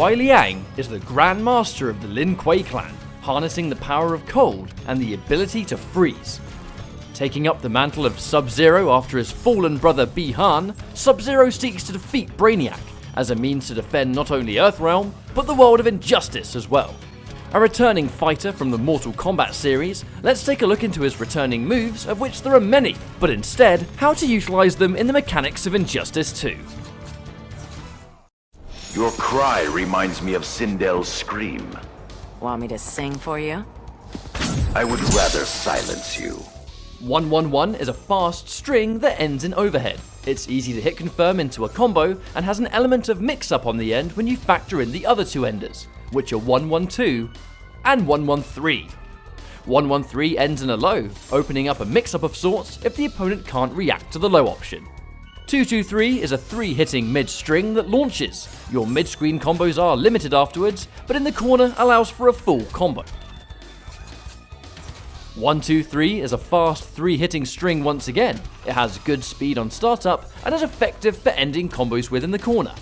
Wei Liang is the Grand Master of the Lin Kuei clan, harnessing the power of cold and the ability to freeze. Taking up the mantle of Sub-Zero after his fallen brother Bi-Han, Sub-Zero seeks to defeat Brainiac as a means to defend not only Earthrealm, but the world of injustice as well. A returning fighter from the Mortal Kombat series, let's take a look into his returning moves, of which there are many, but instead, how to utilize them in the mechanics of Injustice 2. Your cry reminds me of Sindel's scream. Want me to sing for you? I would rather silence you. 111 is a fast string that ends in overhead. It's easy to hit confirm into a combo and has an element of mix-up on the end when you factor in the other two enders, which are 112 and 113. 113 ends in a low, opening up a mix-up of sorts if the opponent can't react to the low option. 223 is a 3-hitting mid-string that launches. Your mid-screen combos are limited afterwards, but in the corner allows for a full combo. 123 is a fast 3-hitting string once again. It has good speed on startup and is effective for ending combos with in the corner.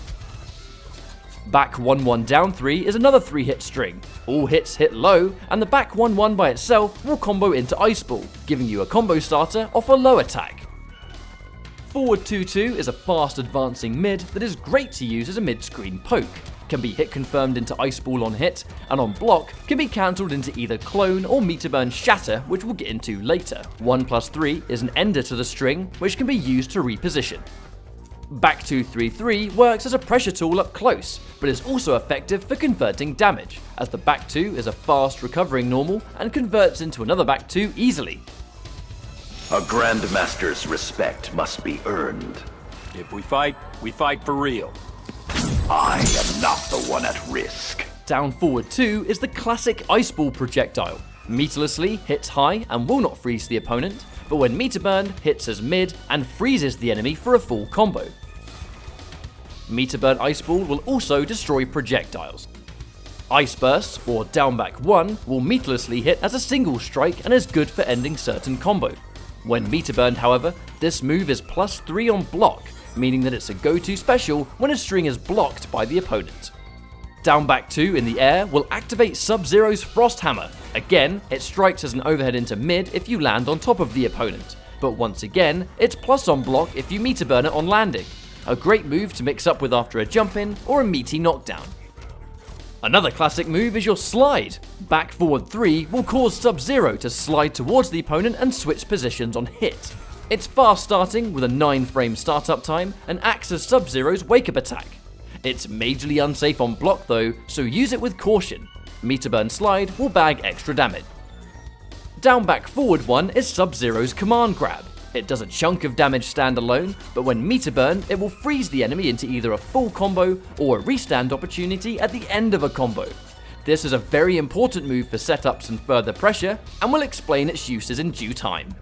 Back 1-1 down 3 is another 3-hit string. All hits hit low, and the back 1-1 by itself will combo into Ice Ball, giving you a combo starter off a low attack. Forward 2-2 is a fast advancing mid that is great to use as a mid-screen poke. Can be hit confirmed into Ice Ball on hit, and on block can be cancelled into either Clone or Meter Burn Shatter, which we'll get into later. 1+3 is an ender to the string, which can be used to reposition. Back 233 works as a pressure tool up close, but is also effective for converting damage, as the back 2 is a fast recovering normal and converts into another back 2 easily. A Grandmaster's respect must be earned. If we fight for real. I am not the one at risk. Down forward 2 is the classic Ice Ball projectile. Meterlessly hits high and will not freeze the opponent, but when meter burned, hits as mid and freezes the enemy for a full combo. Meter burn Ice Ball will also destroy projectiles. Ice Burst, or Down Back 1, will meterlessly hit as a single strike and is good for ending certain combos. When meter burned, however, this move is +3 on block, meaning that it's a go-to special when a string is blocked by the opponent. Down Back 2 in the air will activate Sub-Zero's Frost Hammer. Again, it strikes as an overhead into mid if you land on top of the opponent, but once again, it's plus on block if you meter burn it on landing. A great move to mix up with after a jump in or a meaty knockdown. Another classic move is your slide. Back forward 3 will cause Sub-Zero to slide towards the opponent and switch positions on hit. It's fast starting with a 9-frame startup time and acts as Sub-Zero's wake-up attack. It's majorly unsafe on block though, so use it with caution. Meter burn slide will bag extra damage. Down back forward 1 is Sub-Zero's command grab. It does a chunk of damage standalone, but when meter burn, it will freeze the enemy into either a full combo or a restand opportunity at the end of a combo. This is a very important move for setups and further pressure, and we'll explain its uses in due time.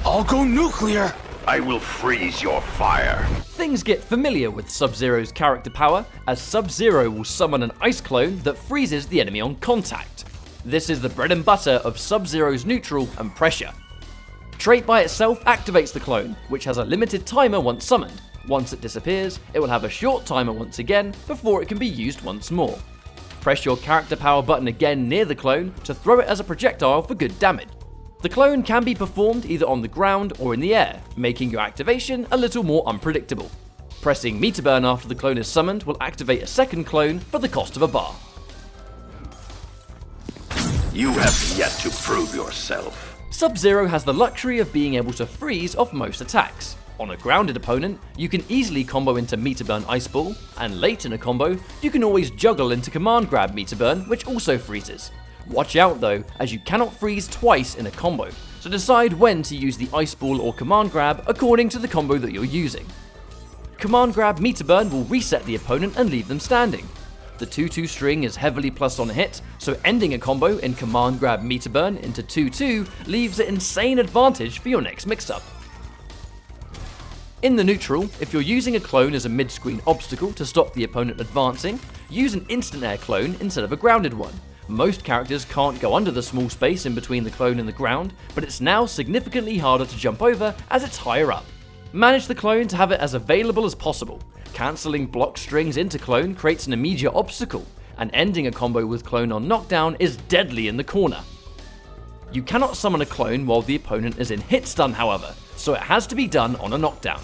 I'll go nuclear! I will freeze your fire. Things get familiar with Sub-Zero's character power, as Sub-Zero will summon an ice clone that freezes the enemy on contact. This is the bread and butter of Sub-Zero's neutral and pressure. Trait by itself activates the clone, which has a limited timer once summoned. Once it disappears, it will have a short timer once again before it can be used once more. Press your character power button again near the clone to throw it as a projectile for good damage. The clone can be performed either on the ground or in the air, making your activation a little more unpredictable. Pressing meter burn after the clone is summoned will activate a second clone for the cost of a bar. You have yet to prove yourself. Sub-Zero has the luxury of being able to freeze off most attacks. On a grounded opponent, you can easily combo into meter burn Ice Ball, and late in a combo, you can always juggle into command grab meter burn, which also freezes. Watch out though, as you cannot freeze twice in a combo, so decide when to use the Ice Ball or Command Grab according to the combo that you're using. Command Grab Meter Burn will reset the opponent and leave them standing. The 2-2 string is heavily plus on hit, so ending a combo in Command Grab Meter Burn into 2-2 leaves an insane advantage for your next mix-up. In the neutral, if you're using a clone as a mid-screen obstacle to stop the opponent advancing, use an instant air clone instead of a grounded one. Most characters can't go under the small space in between the clone and the ground, but it's now significantly harder to jump over as it's higher up. Manage the clone to have it as available as possible. Cancelling block strings into clone creates an immediate obstacle, and ending a combo with clone on knockdown is deadly in the corner. You cannot summon a clone while the opponent is in hit stun however, so it has to be done on a knockdown.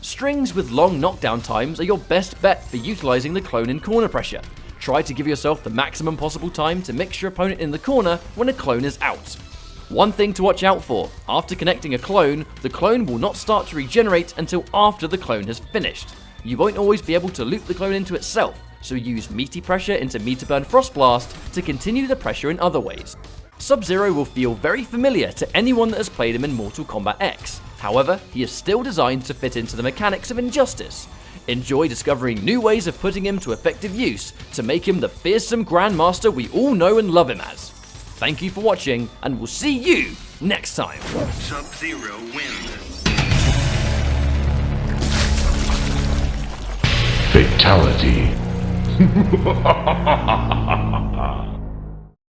Strings with long knockdown times are your best bet for utilising the clone in corner pressure. Try to give yourself the maximum possible time to mix your opponent in the corner when a clone is out. One thing to watch out for: after connecting a clone, the clone will not start to regenerate until after the clone has finished. You won't always be able to loop the clone into itself, so use meaty pressure into meter burn frost blast to continue the pressure in other ways. Sub-Zero will feel very familiar to anyone that has played him in Mortal Kombat X. However, he is still designed to fit into the mechanics of Injustice. Enjoy discovering new ways of putting him to effective use to make him the fearsome Grandmaster we all know and love him as. Thank you for watching, and we'll see you next time. Sub-Zero wins. Fatality.